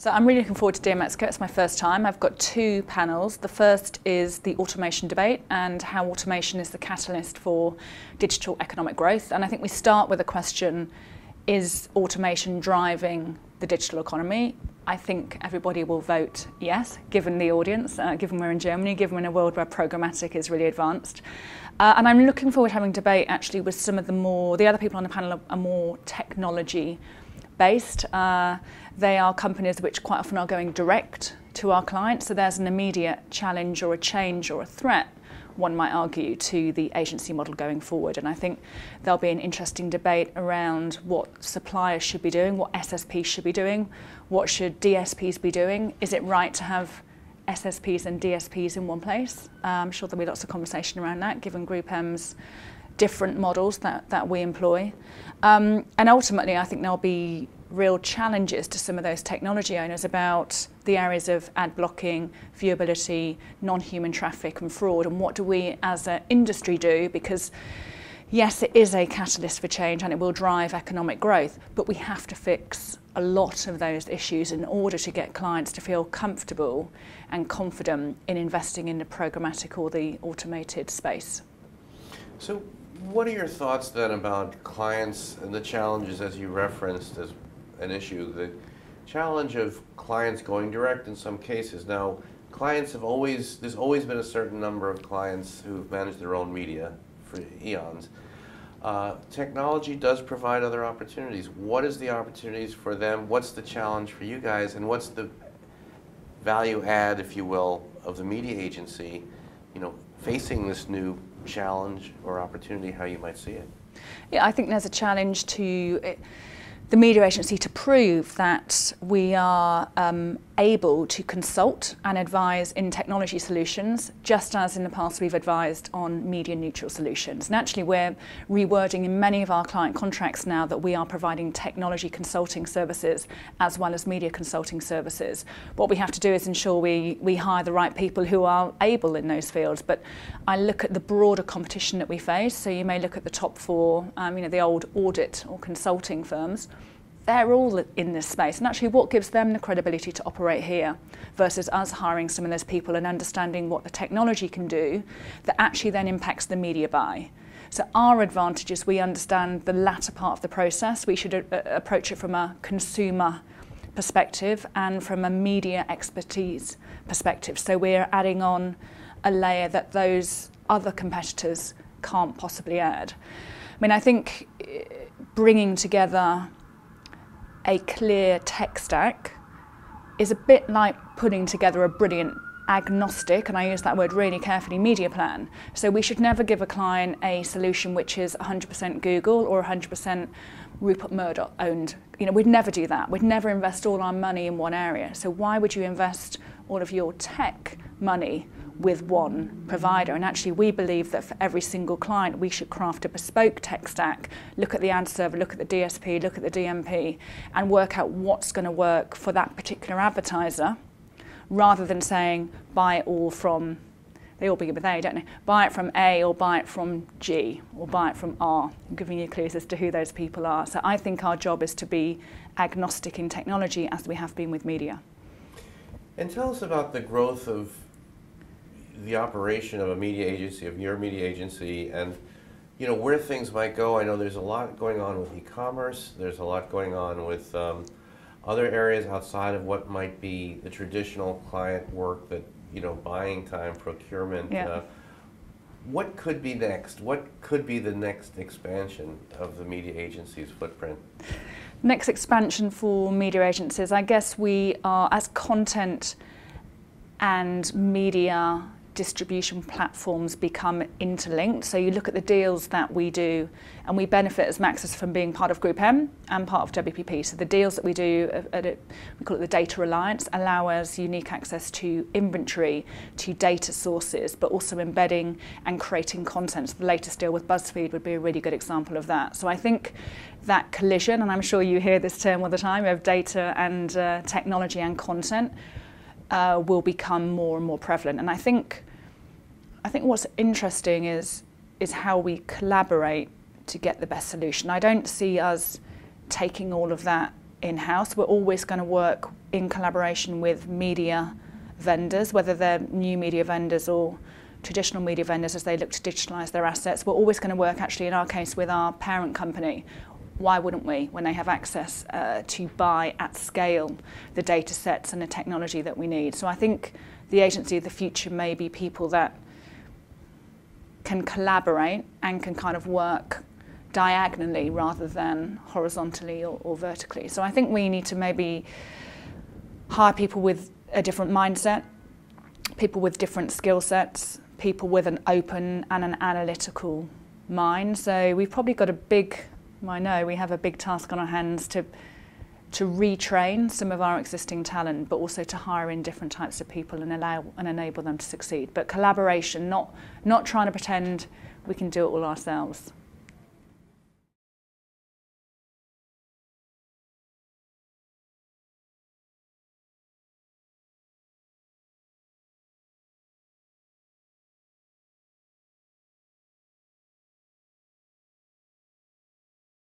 So I'm really looking forward to DMEXCO. It's my first time. I've got two panels. The first is the automation debate and how automation is the catalyst for digital economic growth. And I think we start with a question, is automation driving the digital economy? I think everybody will vote yes, given the audience, given we're in Germany, given we're in a world where programmatic is really advanced. And I'm looking forward to having debate actually with some of the other people on the panel are more technology based. They are companies which quite often are going direct to our clients, so there's an immediate challenge or a change or a threat, one might argue, to the agency model going forward. And I think there'll be an interesting debate around what suppliers should be doing, what SSPs should be doing, what should DSPs be doing. Is it right to have SSPs and DSPs in one place? I'm sure there'll be lots of conversation around that, given Group M's different models that we employ. And ultimately, I think there'll be real challenges to some of those technology owners about the areas of ad blocking, viewability, non-human traffic and fraud, and what do we as an industry do? Because yes, it is a catalyst for change and it will drive economic growth, but we have to fix a lot of those issues in order to get clients to feel comfortable and confident in investing in the programmatic or the automated space. So what are your thoughts then about clients and the challenges, as you referenced as an issue, the challenge of clients going direct in some cases? Now, clients have there's always been a certain number of clients who've managed their own media for eons. Technology does provide other opportunities. What is the opportunities for them? What's the challenge for you guys? And what's the value add, if you will, of the media agency, facing this new challenge or opportunity, how you might see it? Yeah, I think there's a challenge to the media agency to prove that we are able to consult and advise in technology solutions, just as in the past we've advised on media neutral solutions. And actually we're rewording in many of our client contracts now that we are providing technology consulting services as well as media consulting services. What we have to do is ensure we hire the right people who are able in those fields. But I look at the broader competition that we face. So you may look at the top four, the old audit or consulting firms. They're all in this space, and actually what gives them the credibility to operate here versus us hiring some of those people and understanding what the technology can do that actually then impacts the media buy. So our advantage is we understand the latter part of the process. We should approach it from a consumer perspective and from a media expertise perspective. So we're adding on a layer that those other competitors can't possibly add. I think bringing together a clear tech stack is a bit like putting together a brilliant agnostic, and I use that word really carefully, media plan. So we should never give a client a solution which is 100% Google or 100% Rupert Murdoch owned. We'd never do that. We'd never invest all our money in one area. So why would you invest all of your tech money with one provider? And actually we believe that for every single client we should craft a bespoke tech stack, look at the ad server, look at the DSP, look at the DMP, and work out what's going to work for that particular advertiser, rather than saying buy it all from, they all begin with A, don't they? Buy it from A or buy it from G or buy it from R. I'm giving you clues as to who those people are. So I think our job is to be agnostic in technology as we have been with media. And tell us about the growth of the operation of a media agency, of your media agency, and where things might go. I know there's a lot going on with e-commerce. There's a lot going on with other areas outside of what might be the traditional client work, that buying time, procurement. Yeah. What could be next? What could be the next expansion of the media agency's footprint? Next expansion for media agencies, I guess we are, as content and media distribution platforms become interlinked. So you look at the deals that we do, and we benefit as Maxus from being part of Group M and part of WPP. So the deals that we do, we call it the Data Alliance, allow us unique access to inventory, to data sources, but also embedding and creating content. So the latest deal with BuzzFeed would be a really good example of that. So I think that collision, and I'm sure you hear this term all the time, of data and technology and content, will become more and more prevalent. And I think what's interesting is how we collaborate to get the best solution. I don't see us taking all of that in-house. We're always going to work in collaboration with media vendors, whether they're new media vendors or traditional media vendors as they look to digitalise their assets. We're always going to work, actually, in our case, with our parent company. Why wouldn't we, when they have access to buy at scale the data sets and the technology that we need? So I think the agency of the future may be people that can collaborate and can kind of work diagonally rather than horizontally or vertically. So I think we need to maybe hire people with a different mindset, people with different skill sets, people with an open and an analytical mind. So we've probably got we have a big task on our hands to retrain some of our existing talent, but also to hire in different types of people and allow and enable them to succeed. But collaboration, not trying to pretend we can do it all ourselves.